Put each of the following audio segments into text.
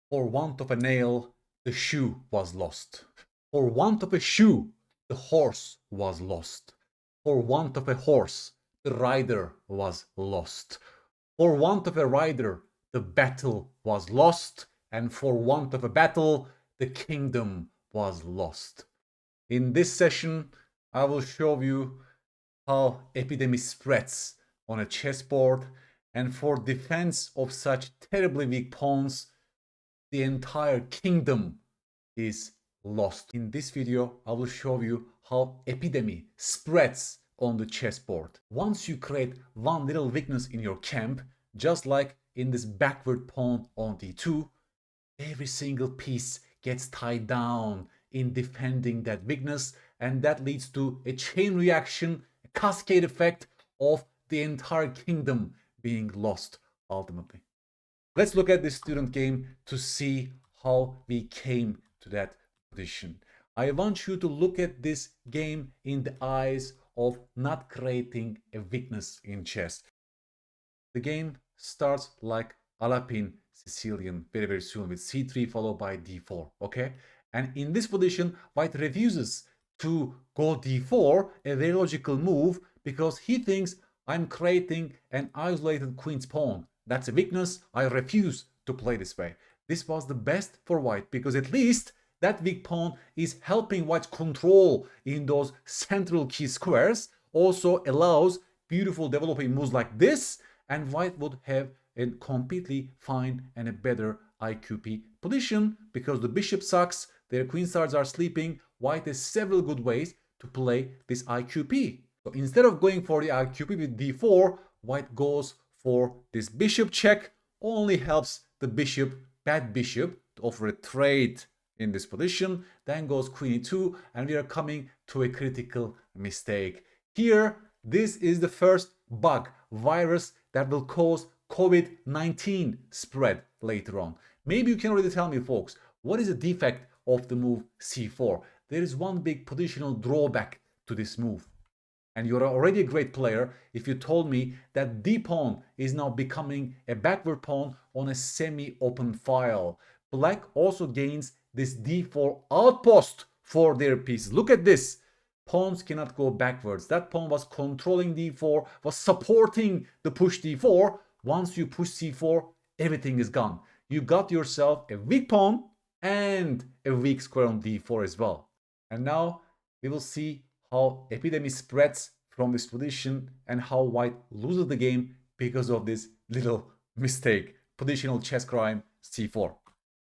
For want of a nail, the shoe was lost. For want of a shoe, the horse was lost. For want of a horse, the rider was lost. For want of a rider, the battle was lost. And for want of a battle, the kingdom was lost. In this session, I will show you how epidemic spreads on a chessboard, and for defense of such terribly weak pawns, the entire kingdom is lost. In this video, I will show you how epidemic spreads on the chessboard. Once you create one little weakness in your camp, just like in this backward pawn on d2, every single piece gets tied down in defending that weakness, and that leads to a chain reaction, a cascade effect of the entire kingdom being lost ultimately. Let's look at this student game to see how we came to that position. I want you to look at this game in the eyes of not creating a weakness in chess. The game starts like Alapin Sicilian very soon with c3 followed by d4, okay? And in this position, white refuses to go d4, a very logical move, because he thinks I'm creating an isolated queen's pawn. That's a weakness. I refuse to play this way. This was the best for white because at least that weak pawn is helping white's control in those central key squares. Also allows beautiful developing moves like this, and white would have a completely fine and a better IQP position because the bishop sucks, their queensides are sleeping. White has several good ways to play this IQP. So instead of going for the IQP with d4, white goes for this bishop check, only helps the bishop, bad bishop, to offer a trade in this position. Then goes queen e2, and we are coming to a critical mistake. Here, this is the first bug, virus that will cause COVID-19 spread later on. Maybe you can already tell me, folks, what is the defect of the move c4? There is one big positional drawback to this move. And you're already a great player if you told me that d pawn is now becoming a backward pawn on a semi-open file. Black also gains this d4 outpost for their pieces. Look at this. Pawns cannot go backwards. That pawn was controlling d4, was supporting the push d4. Once you push c4, everything is gone. You got yourself a weak pawn and a weak square on d4 as well. And now we will see how epidemic spreads from this position and how white loses the game because of this little mistake. Positional chess crime c4.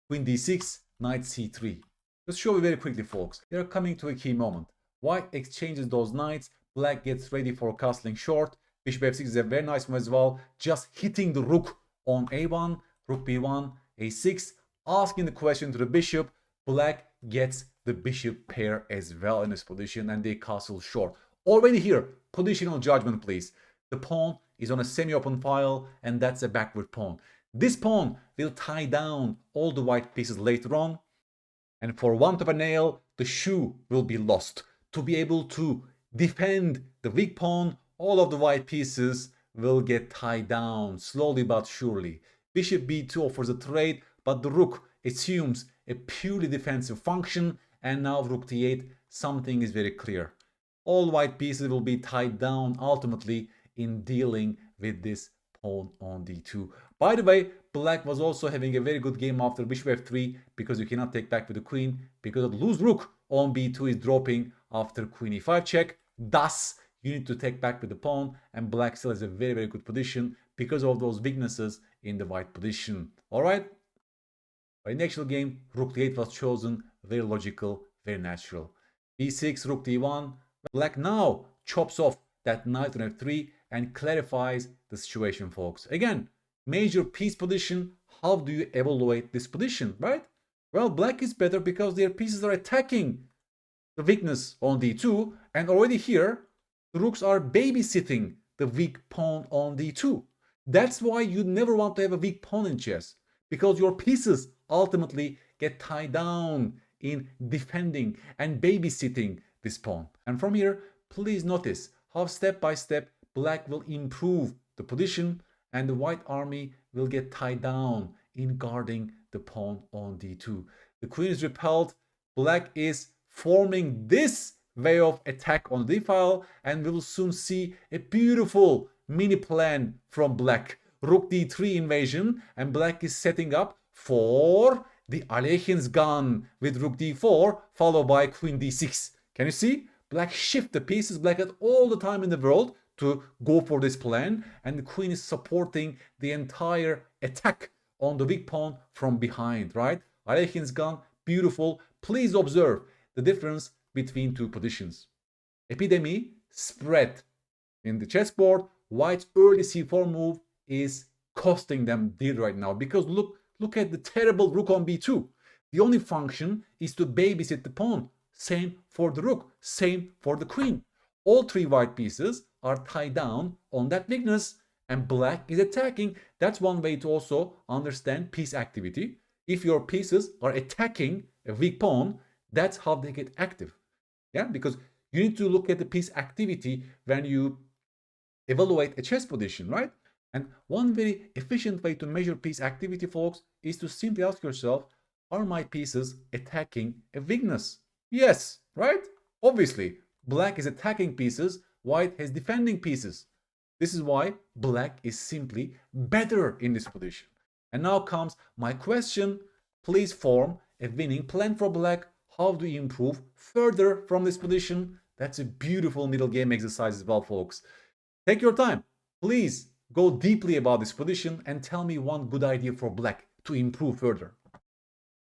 Queen d6, knight c3. Just show you very quickly, folks. We are coming to a key moment. White exchanges those knights. Black gets ready for castling short. Bishop f6 is a very nice move as well. Just hitting the rook on a1, rook b1, a6, asking the question to the bishop. Black gets the bishop pair as well in this position, and they castle short. Already here, positional judgment, please. The pawn is on a semi-open file, and that's a backward pawn. This pawn will tie down all the white pieces later on, and for want of a nail, the shoe will be lost. To be able to defend the weak pawn, all of the white pieces will get tied down slowly but surely. Bishop b2 offers a trade, but the rook assumes a purely defensive function, and now rook d8, something is very clear. All white pieces will be tied down ultimately in dealing with this pawn on d2. By the way, black was also having a very good game after bishop f3 because you cannot take back with the queen, because the loose rook on b2 is dropping after queen e5 check. Thus, you need to take back with the pawn, and black still has a very good position because of those weaknesses in the white position. Alright? By the actual game, rook d8 was chosen, very logical, very natural. b6, rook d1. Black now chops off that knight on f3 and clarifies the situation, folks. Again, major piece position. How do you evaluate this position, right? Well, black is better because their pieces are attacking the weakness on d2, and already here, the rooks are babysitting the weak pawn on d2. That's why you never want to have a weak pawn in chess, because your pieces ultimately get tied down in defending and babysitting this pawn. And from here, please notice how step by step black will improve the position and the white army will get tied down in guarding the pawn on d2. The queen is repelled. Black is forming this way of attack on the d file, and we will soon see a beautiful mini plan from black. Rook d3 invasion, and black is setting up for the Aleichen's gun with rook d4 followed by queen d6. Can you see? Black shift the pieces. Black had all the time in the world to go for this plan, and the queen is supporting the entire attack on the weak pawn from behind, right? Aleichen's gun, beautiful. Please observe the difference between two positions. Epidemic spread in the chessboard. White's early c4 move is costing them dear right now, because look at the terrible rook on b2. The only function is to babysit the pawn. Same for the rook, same for the queen. All three white pieces are tied down on that weakness, and black is attacking. That's one way to also understand piece activity. If your pieces are attacking a weak pawn, that's how they get active. Yeah, because you need to look at the piece activity when you evaluate a chess position, right? And one very efficient way to measure piece activity, folks, is to simply ask yourself, are my pieces attacking a weakness? Yes, right? Obviously, black is attacking pieces, white has defending pieces. This is why black is simply better in this position. And now comes my question. Please form a winning plan for black. How do you improve further from this position? That's a beautiful middle game exercise as well, folks. Take your time. Please go deeply about this position and tell me one good idea for black to improve further.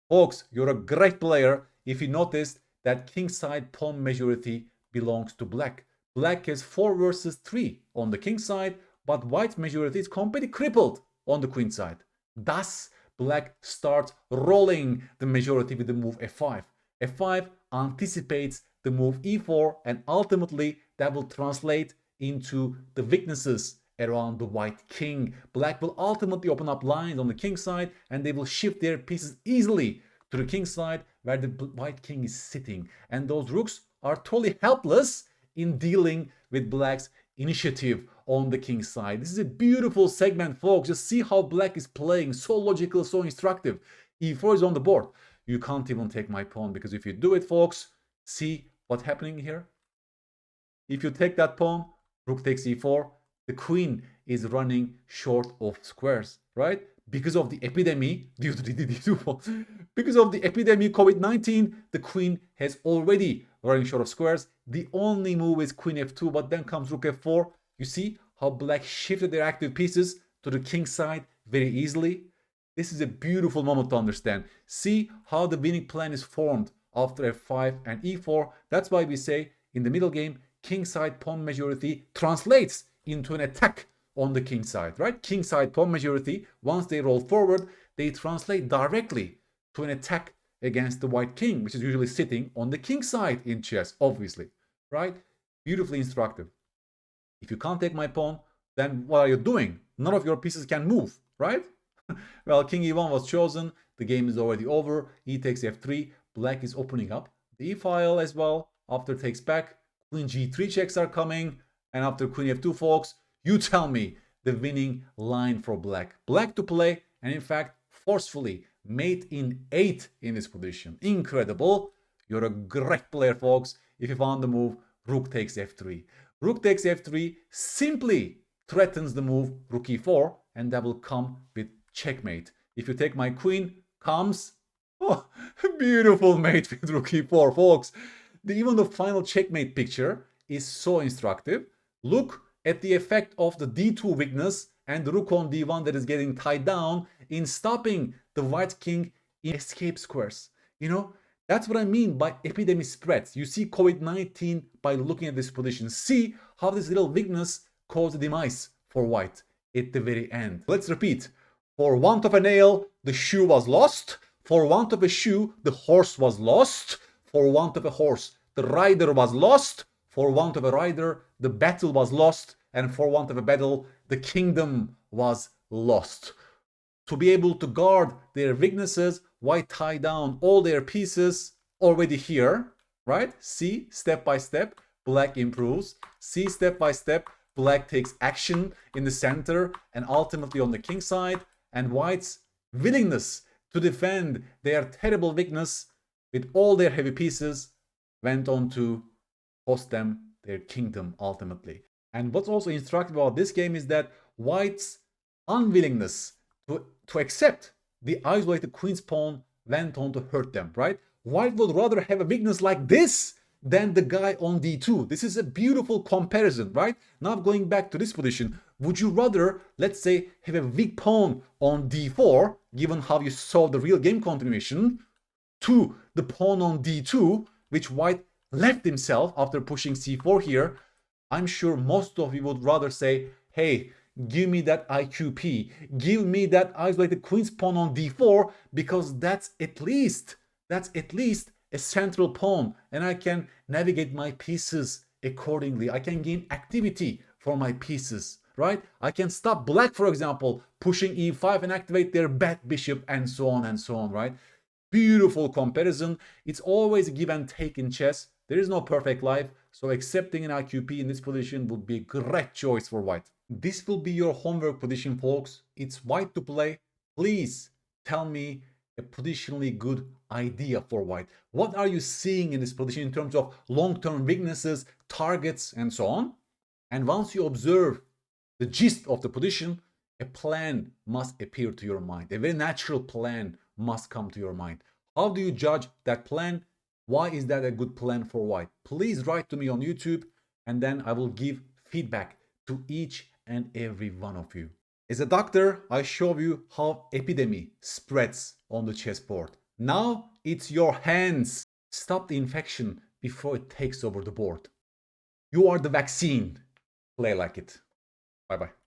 Folks, you're a great player if you noticed that kingside pawn majority belongs to black. Black has 4 versus 3 on the king side, but white's majority is completely crippled on the queen side. Thus, black starts rolling the majority with the move f5. f5 anticipates the move e4, and ultimately that will translate into the weaknesses around the white king. Black will ultimately open up lines on the king side, and they will shift their pieces easily to the king side where the white king is sitting. And those rooks are totally helpless in dealing with black's initiative on the king side. This is a beautiful segment, folks. Just see how black is playing. So logical, so instructive. e4 is on the board. You can't even take my pawn, because if you do it, folks, see what's happening here? If you take that pawn, rook takes e4, the queen is running short of squares, right? Because of the epidemic, due to the d2 because of the epidemic COVID-19, the queen has already running short of squares. The only move is queen f2, but then comes rook f4. You see how black shifted their active pieces to the king side very easily? This is a beautiful moment to understand. See how the winning plan is formed after f5 and e4. That's why we say in the middle game, kingside pawn majority translates into an attack on the king side, right? Kingside pawn majority, once they roll forward, they translate directly to an attack against the white king, which is usually sitting on the king side in chess, obviously, right? Beautifully instructive. If you can't take my pawn, then what are you doing? None of your pieces can move, right? Well, king e1 was chosen. The game is already over. E takes f3. Black is opening up the e file as well. After takes back, queen g3 checks are coming. And after queen f2, folks, you tell me the winning line for black. Black to play, and in fact, forcefully mate in 8 in this position. Incredible. You're a great player, folks. If you found the move, rook takes f3. Rook takes f3 simply threatens the move rook e4, and that will come with checkmate. If you take my queen, comes beautiful mate with rook e4, folks. Even the final checkmate picture is so instructive. Look at the effect of the d2 weakness and the rook on d1 that is getting tied down in stopping the white king in escape squares. You know, that's what I mean by epidemic spreads. You see COVID-19 by looking at this position. See how this little weakness caused the demise for white at the very end. Let's repeat. For want of a nail, the shoe was lost. For want of a shoe, the horse was lost. For want of a horse, the rider was lost. For want of a rider, the battle was lost. And for want of a battle, the kingdom was lost. To be able to guard their weaknesses, white tie down all their pieces already here, right? See, step by step, black improves. See, step by step, black takes action in the center and ultimately on the king side. And white's willingness to defend their terrible weakness with all their heavy pieces went on to cost them their kingdom ultimately. And what's also instructive about this game is that White's unwillingness to accept the isolated queen's pawn went on to hurt them, right? White would rather have a weakness like this than the guy on d2. This is a beautiful comparison, right? Now going back to this position, would you rather, let's say, have a weak pawn on d4, given how you saw the real game continuation, to the pawn on d2, which White left himself after pushing c4 here? I'm sure most of you would rather say, hey, give me that IQP, give me that isolated queen's pawn on d4, because that's at least a central pawn, and I can navigate my pieces accordingly. I can gain activity for my pieces, right? I can stop black, for example, pushing e5 and activate their bad bishop, and so on, right? Beautiful comparison. It's always a give and take in chess. There is no perfect life, so accepting an IQP in this position would be a great choice for White. This will be your homework position, folks. It's White to play. Please tell me a positionally good idea for White. What are you seeing in this position in terms of long-term weaknesses, targets, and so on? And once you observe the gist of the position, a plan must appear to your mind. A very natural plan must come to your mind. How do you judge that plan? Why is that a good plan for White? Please write to me on YouTube, and then I will give feedback to each and every one of you. As a doctor, I show you how epidemic spreads on the chessboard. Now it's your hands. Stop the infection before it takes over the board. You are the vaccine. Play like it. Bye bye.